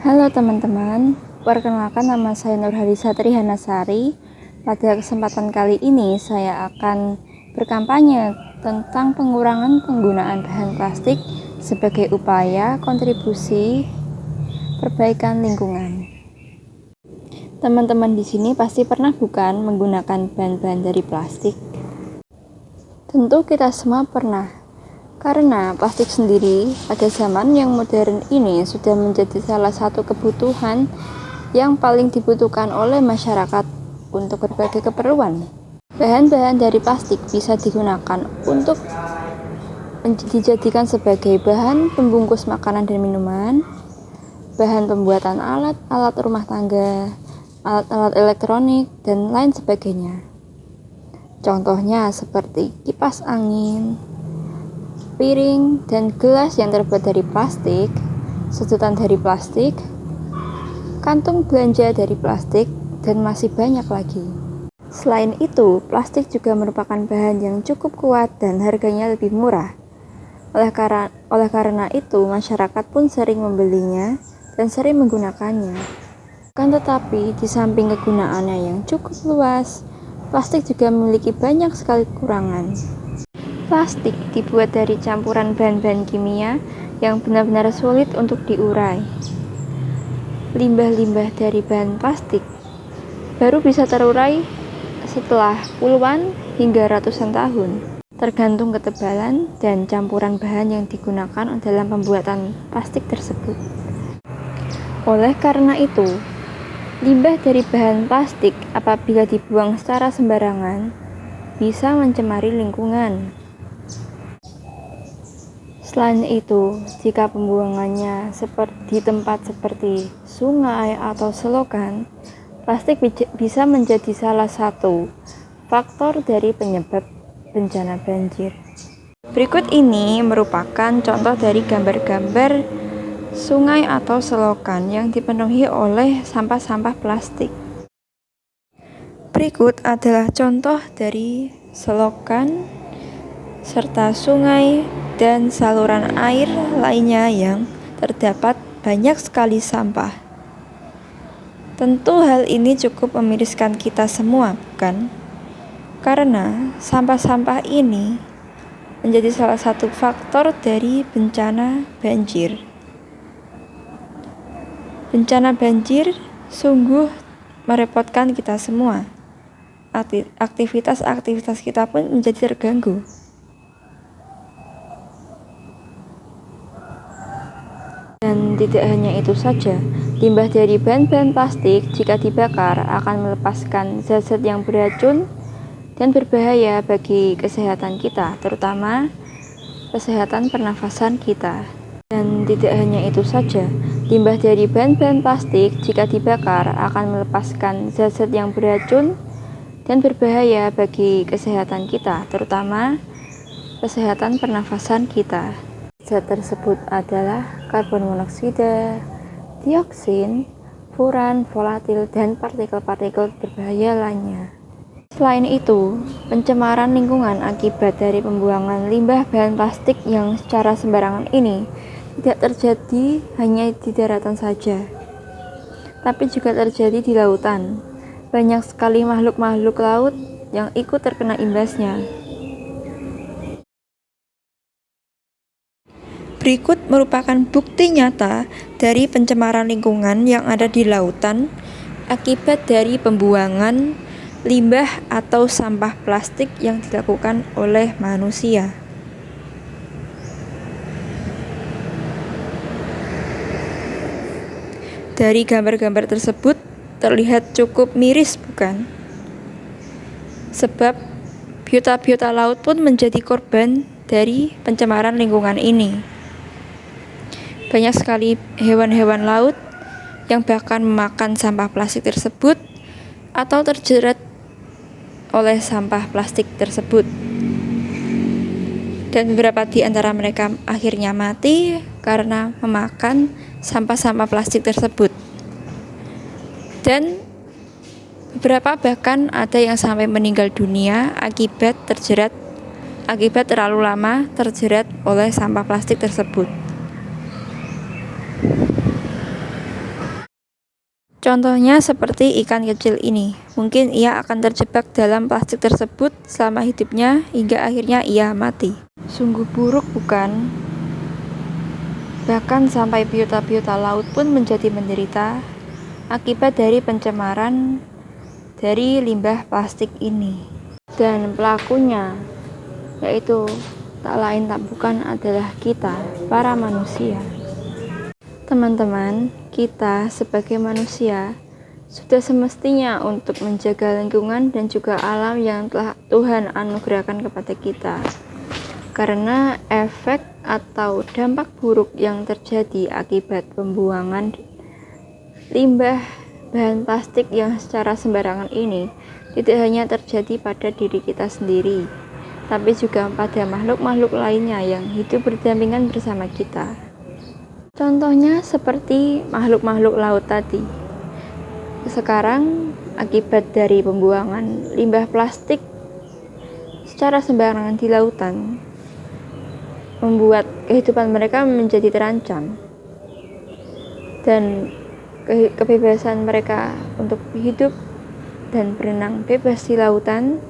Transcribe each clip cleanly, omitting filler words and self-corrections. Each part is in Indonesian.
Halo teman-teman, perkenalkan nama saya Nurhadisa Trihanasari. Pada kesempatan kali ini saya akan berkampanye tentang pengurangan penggunaan bahan plastik sebagai upaya kontribusi perbaikan lingkungan. Teman-teman di sini pasti pernah bukan menggunakan bahan-bahan dari plastik? Tentu kita semua pernah. Karena plastik sendiri pada zaman yang modern ini sudah menjadi salah satu kebutuhan yang paling dibutuhkan oleh masyarakat untuk berbagai keperluan. Bahan-bahan dari plastik bisa digunakan untuk dijadikan sebagai bahan pembungkus makanan dan minuman, bahan pembuatan alat-alat rumah tangga, alat-alat elektronik, dan lain sebagainya. Contohnya seperti kipas angin, piring dan gelas yang terbuat dari plastik, sedotan dari plastik, kantung belanja dari plastik, dan masih banyak lagi. Selain itu, plastik juga merupakan bahan yang cukup kuat dan harganya lebih murah. Oleh karena itu, masyarakat pun sering membelinya dan sering menggunakannya. Kan tetapi, di samping kegunaannya yang cukup luas, plastik juga memiliki banyak sekali kekurangan. Plastik dibuat dari campuran bahan-bahan kimia yang benar-benar sulit untuk diurai. Limbah-limbah dari bahan plastik baru bisa terurai setelah puluhan hingga ratusan tahun, tergantung ketebalan dan campuran bahan yang digunakan dalam pembuatan plastik tersebut. Oleh karena itu, limbah dari bahan plastik apabila dibuang secara sembarangan bisa mencemari lingkungan. Selain itu, jika pembuangannya di tempat seperti sungai atau selokan, plastik bisa menjadi salah satu faktor dari penyebab bencana banjir. Berikut ini merupakan contoh dari gambar-gambar sungai atau selokan yang dipenuhi oleh sampah-sampah plastik. Berikut adalah contoh dari selokan serta sungai dan saluran air lainnya yang terdapat banyak sekali sampah. Tentu hal ini cukup memiriskan kita semua, bukan? Karena sampah-sampah ini menjadi salah satu faktor dari bencana banjir. Bencana banjir sungguh merepotkan kita semua. Aktivitas-aktivitas kita pun menjadi terganggu. Dan tidak hanya itu saja, limbah dari bahan-bahan plastik jika dibakar akan melepaskan zat-zat yang beracun dan berbahaya bagi kesehatan kita, terutama kesehatan pernafasan kita. Dan tidak hanya itu saja, limbah dari bahan-bahan plastik jika dibakar akan melepaskan zat-zat yang beracun dan berbahaya bagi kesehatan kita, terutama kesehatan pernafasan kita. Zat tersebut adalah karbon monoksida, dioksin, furan, volatil, dan partikel-partikel berbahaya lainnya. Selain itu, pencemaran lingkungan akibat dari pembuangan limbah bahan plastik yang secara sembarangan ini tidak terjadi hanya di daratan saja, tapi juga terjadi di lautan. Banyak sekali makhluk-makhluk laut yang ikut terkena imbasnya. Berikut merupakan bukti nyata dari pencemaran lingkungan yang ada di lautan akibat dari pembuangan limbah atau sampah plastik yang dilakukan oleh manusia. Dari gambar-gambar tersebut terlihat cukup miris, bukan? Sebab biota-biota laut pun menjadi korban dari pencemaran lingkungan ini. Banyak sekali hewan-hewan laut yang bahkan memakan sampah plastik tersebut atau terjerat oleh sampah plastik tersebut. Dan beberapa di antara mereka akhirnya mati karena memakan sampah-sampah plastik tersebut. Dan beberapa bahkan ada yang sampai meninggal dunia akibat terlalu lama terjerat oleh sampah plastik tersebut. Contohnya seperti ikan kecil ini. Mungkin ia akan terjebak dalam plastik tersebut selama hidupnya hingga akhirnya ia mati. Sungguh buruk, bukan? Bahkan sampai biota-biota laut pun menjadi menderita akibat dari pencemaran dari limbah plastik ini. Dan pelakunya yaitu tak lain tak bukan adalah kita, para manusia. Teman-teman, kita sebagai manusia sudah semestinya untuk menjaga lingkungan dan juga alam yang telah Tuhan anugerahkan kepada kita. Karena efek atau dampak buruk yang terjadi akibat pembuangan limbah bahan plastik yang secara sembarangan ini tidak hanya terjadi pada diri kita sendiri, tapi juga pada makhluk-makhluk lainnya yang hidup berdampingan bersama kita. Contohnya seperti makhluk-makhluk laut tadi. Sekarang akibat dari pembuangan limbah plastik secara sembarangan di lautan membuat kehidupan mereka menjadi terancam dan kebebasan mereka untuk hidup dan berenang bebas di lautan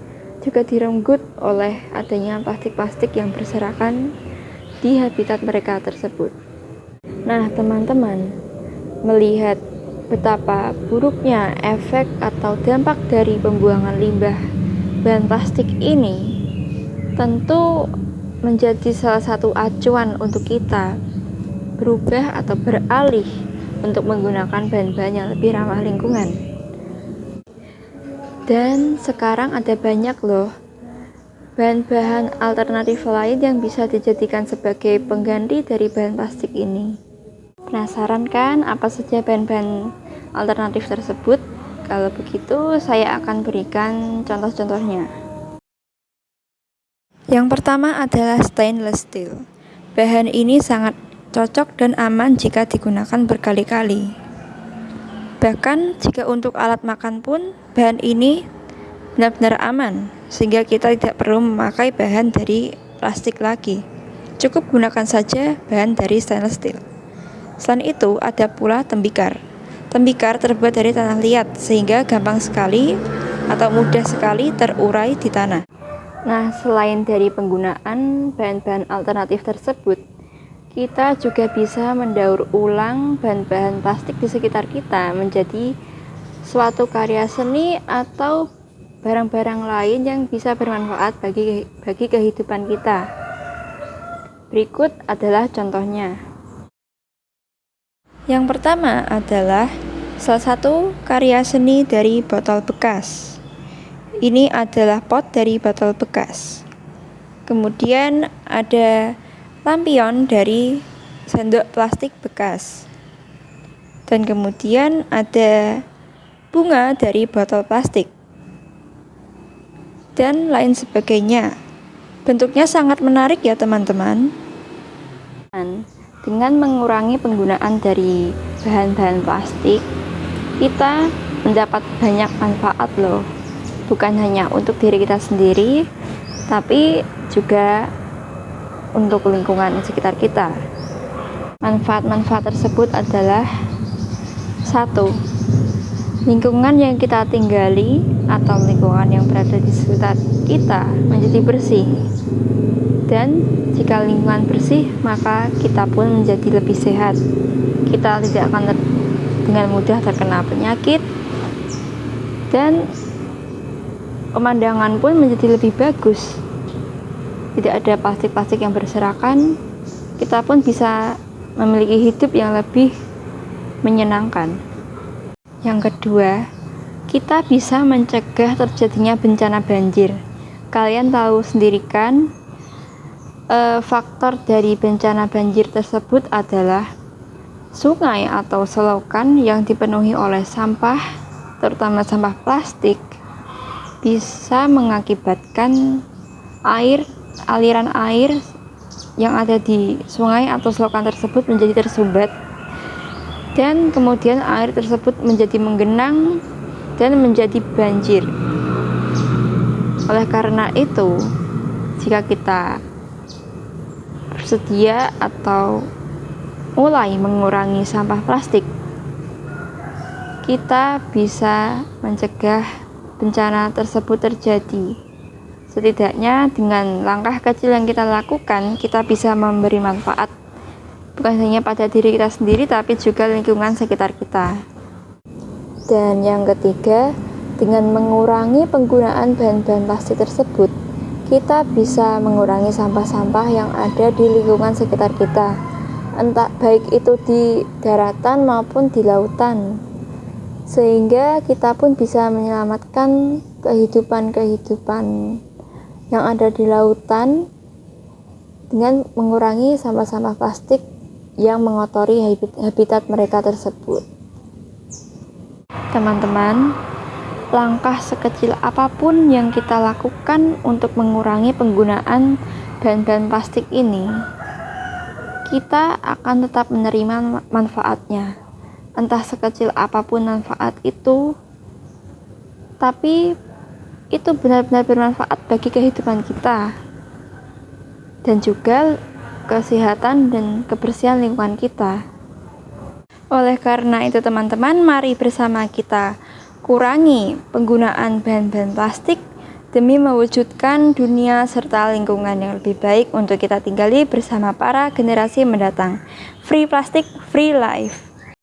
juga direnggut oleh adanya plastik-plastik yang berserakan di habitat mereka tersebut. Nah, teman-teman, melihat betapa buruknya efek atau dampak dari pembuangan limbah bahan plastik ini tentu menjadi salah satu acuan untuk kita berubah atau beralih untuk menggunakan bahan-bahan yang lebih ramah lingkungan. Dan sekarang ada banyak loh bahan-bahan alternatif lain yang bisa dijadikan sebagai pengganti dari bahan plastik ini. Penasaran kan apa saja bahan-bahan alternatif tersebut? Kalau begitu saya akan berikan contoh-contohnya. Yang pertama adalah stainless steel. Bahan ini sangat cocok dan aman jika digunakan berkali-kali. Bahkan jika untuk alat makan pun bahan ini benar-benar aman, sehingga kita tidak perlu memakai bahan dari plastik lagi. Cukup gunakan saja bahan dari stainless steel. Selain itu ada pula tembikar. Tembikar terbuat dari tanah liat sehingga gampang sekali atau mudah sekali terurai di tanah. Nah, selain dari penggunaan bahan-bahan alternatif tersebut, kita juga bisa mendaur ulang bahan-bahan plastik di sekitar kita menjadi suatu karya seni atau barang-barang lain yang bisa bermanfaat bagi kehidupan kita. Berikut adalah contohnya. Yang pertama adalah salah satu karya seni dari botol bekas. Ini adalah pot dari botol bekas. Kemudian ada lampion dari sendok plastik bekas. Dan kemudian ada bunga dari botol plastik. Dan lain sebagainya. Bentuknya sangat menarik ya teman-teman. Dengan mengurangi penggunaan dari bahan-bahan plastik, kita mendapat banyak manfaat loh. Bukan hanya untuk diri kita sendiri, tapi juga untuk lingkungan sekitar kita. Manfaat-manfaat tersebut adalah 1. Lingkungan yang kita tinggali atau lingkungan yang berada di sekitar kita menjadi bersih. Dan jika lingkungan bersih, maka kita pun menjadi lebih sehat. Kita tidak akan dengan mudah terkena penyakit, dan pemandangan pun menjadi lebih bagus. Tidak ada plastik-plastik yang berserakan, kita pun bisa memiliki hidup yang lebih menyenangkan. Yang kedua, kita bisa mencegah terjadinya bencana banjir. Kalian tahu sendiri kan, faktor dari bencana banjir tersebut adalah sungai atau selokan yang dipenuhi oleh sampah, terutama sampah plastik, bisa mengakibatkan aliran air yang ada di sungai atau selokan tersebut menjadi tersumbat, dan kemudian air tersebut menjadi menggenang dan menjadi banjir. Oleh karena itu, jika kita bersedia atau mulai mengurangi sampah plastik, kita bisa mencegah bencana tersebut terjadi. Setidaknya dengan langkah kecil yang kita lakukan, kita bisa memberi manfaat bukan hanya pada diri kita sendiri, tapi juga lingkungan sekitar kita. Dan yang ketiga, dengan mengurangi penggunaan bahan-bahan plastik tersebut, kita bisa mengurangi sampah-sampah yang ada di lingkungan sekitar kita, entah baik itu di daratan maupun di lautan, sehingga kita pun bisa menyelamatkan kehidupan yang ada di lautan dengan mengurangi sampah-sampah plastik yang mengotori habitat mereka tersebut. Teman-teman, langkah sekecil apapun yang kita lakukan untuk mengurangi penggunaan bahan-bahan plastik ini, kita akan tetap menerima manfaatnya. Entah sekecil apapun manfaat itu, tapi itu benar-benar bermanfaat bagi kehidupan kita dan juga kesehatan dan kebersihan lingkungan kita. Oleh karena itu teman-teman, mari bersama kita kurangi penggunaan bahan-bahan plastik demi mewujudkan dunia serta lingkungan yang lebih baik untuk kita tinggali bersama para generasi mendatang. Free plastic, free life.